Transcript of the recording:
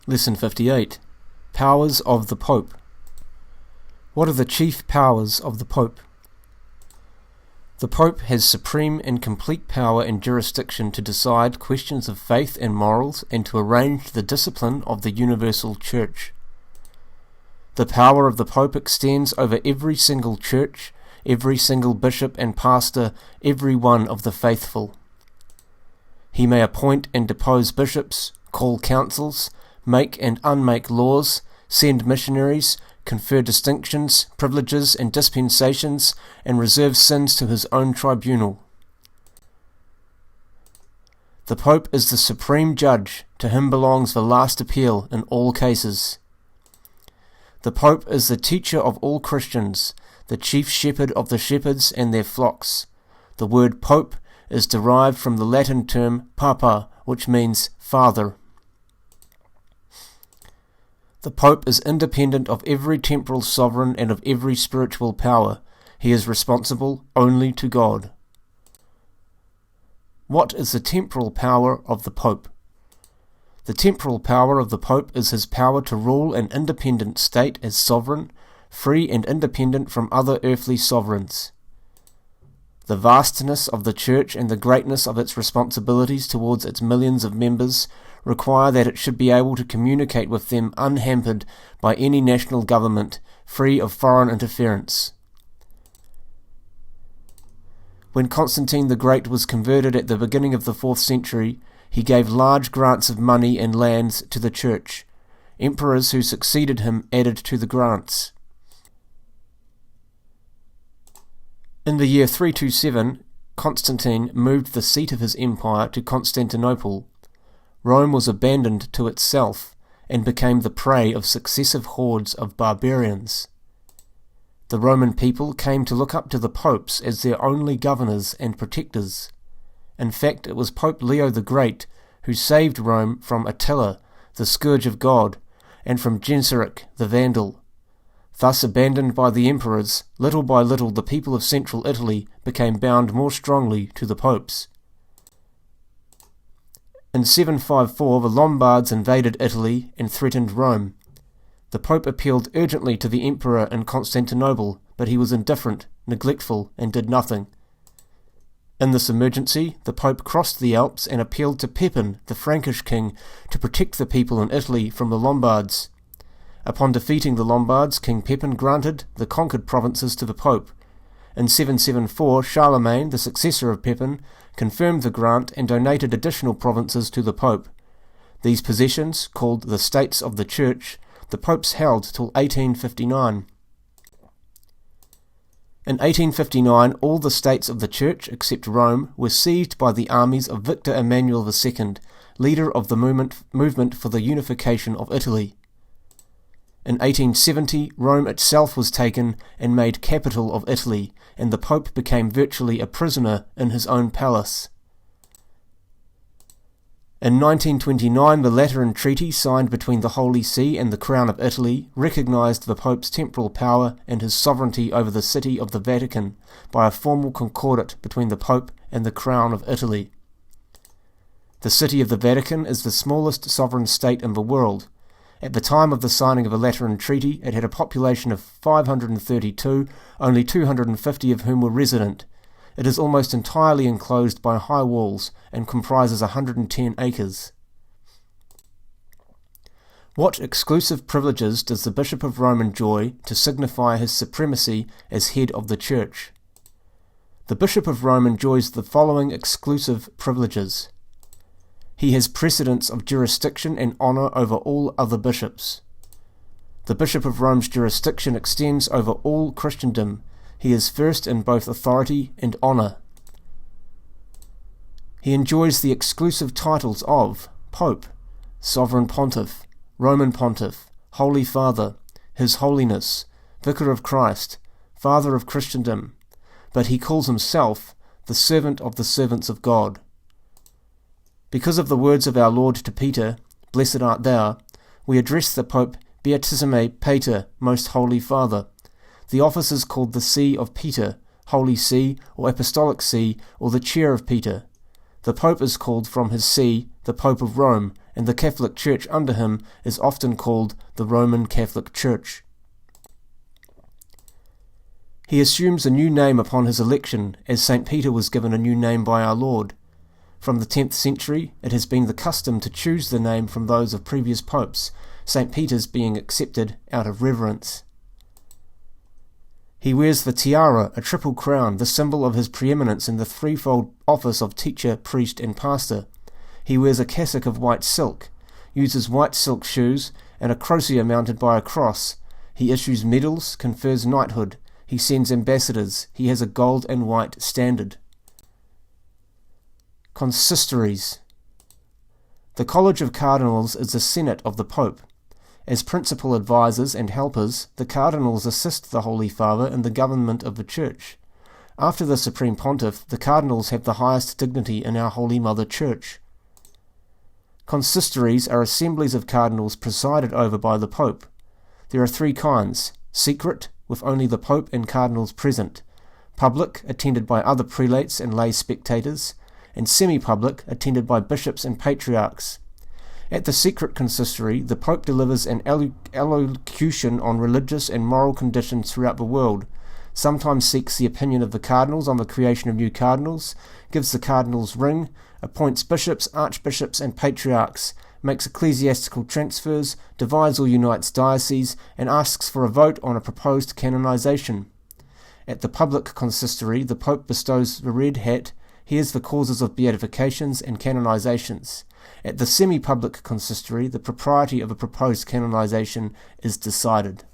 Lesson 58. Powers of the Pope. What are the chief powers of the Pope? The Pope has supreme and complete power and jurisdiction to decide questions of faith and morals and to arrange the discipline of the universal Church. The power of the Pope extends over every single church, every single bishop and pastor, every one of the faithful. He may appoint and depose bishops, call councils, make and unmake laws, send missionaries, confer distinctions, privileges and dispensations, and reserve sins to his own tribunal. The Pope is the supreme judge, to him belongs the last appeal in all cases. The Pope is the teacher of all Christians, the chief shepherd of the shepherds and their flocks. The word Pope is derived from the Latin term papa, which means father. The Pope is independent of every temporal sovereign and of every spiritual power. He is responsible only to God. What is the temporal power of the Pope? The temporal power of the Pope is his power to rule an independent state as sovereign, free and independent from other earthly sovereigns. The vastness of the Church and the greatness of its responsibilities towards its millions of members require that it should be able to communicate with them unhampered by any national government, free of foreign interference. When Constantine the Great was converted at the beginning of the 4th century, he gave large grants of money and lands to the Church. Emperors who succeeded him added to the grants. In the year 327, Constantine moved the seat of his empire to Constantinople. Rome was abandoned to itself and became the prey of successive hordes of barbarians. The Roman people came to look up to the popes as their only governors and protectors. In fact, it was Pope Leo the Great who saved Rome from Attila, the scourge of God, and from Genseric, the Vandal. Thus abandoned by the emperors, little by little the people of central Italy became bound more strongly to the popes. In 754 the Lombards invaded Italy and threatened Rome. The Pope appealed urgently to the emperor in Constantinople, but he was indifferent, neglectful, and did nothing. In this emergency, the Pope crossed the Alps and appealed to Pepin, the Frankish king, to protect the people in Italy from the Lombards. Upon defeating the Lombards, King Pepin granted the conquered provinces to the Pope. In 774, Charlemagne, the successor of Pepin, confirmed the grant and donated additional provinces to the Pope. These possessions, called the States of the Church, the popes held till 1859. In 1859, all the states of the Church, except Rome, were seized by the armies of Victor Emmanuel II, leader of the movement for the unification of Italy. In 1870, Rome itself was taken and made capital of Italy, and the Pope became virtually a prisoner in his own palace. In 1929, the Lateran Treaty signed between the Holy See and the Crown of Italy recognized the Pope's temporal power and his sovereignty over the city of the Vatican by a formal concordat between the Pope and the Crown of Italy. The city of the Vatican is the smallest sovereign state in the world. At the time of the signing of the Lateran Treaty, it had a population of 532, only 250 of whom were resident. It is almost entirely enclosed by high walls and comprises 110 acres. What exclusive privileges does the Bishop of Rome enjoy to signify his supremacy as head of the Church? The Bishop of Rome enjoys the following exclusive privileges. He has precedence of jurisdiction and honour over all other bishops. The Bishop of Rome's jurisdiction extends over all Christendom. He is first in both authority and honour. He enjoys the exclusive titles of Pope, Sovereign Pontiff, Roman Pontiff, Holy Father, His Holiness, Vicar of Christ, Father of Christendom, but he calls himself the servant of the servants of God. Because of the words of our Lord to Peter, Blessed art thou, we address the Pope Beatissime Pater, Most Holy Father. The office is called the See of Peter, Holy See, or Apostolic See, or the Chair of Peter. The Pope is called from his see the Pope of Rome, and the Catholic Church under him is often called the Roman Catholic Church. He assumes a new name upon his election, as St. Peter was given a new name by our Lord. From the 10th century, it has been the custom to choose the name from those of previous popes, St. Peter's being accepted out of reverence. He wears the tiara, a triple crown, the symbol of his preeminence in the threefold office of teacher, priest, and pastor. He wears a cassock of white silk, uses white silk shoes, and a crosier mounted by a cross. He issues medals, confers knighthood. He sends ambassadors. He has a gold and white standard. Consistories. The College of Cardinals is the Senate of the Pope. As principal advisers and helpers, the cardinals assist the Holy Father in the government of the Church. After the Supreme Pontiff, the cardinals have the highest dignity in our Holy Mother Church. Consistories are assemblies of cardinals presided over by the Pope. There are three kinds: secret, with only the Pope and cardinals present; public, attended by other prelates and lay spectators; and semi-public, attended by bishops and patriarchs. At the secret consistory, the Pope delivers an elocution on religious and moral conditions throughout the world, sometimes seeks the opinion of the cardinals on the creation of new cardinals, gives the cardinals' ring, appoints bishops, archbishops, and patriarchs, makes ecclesiastical transfers, divides or unites dioceses, and asks for a vote on a proposed canonization. At the public consistory, the Pope bestows the red hat, hears the causes of beatifications and canonizations. At the semi-public consistory, the propriety of a proposed canonization is decided.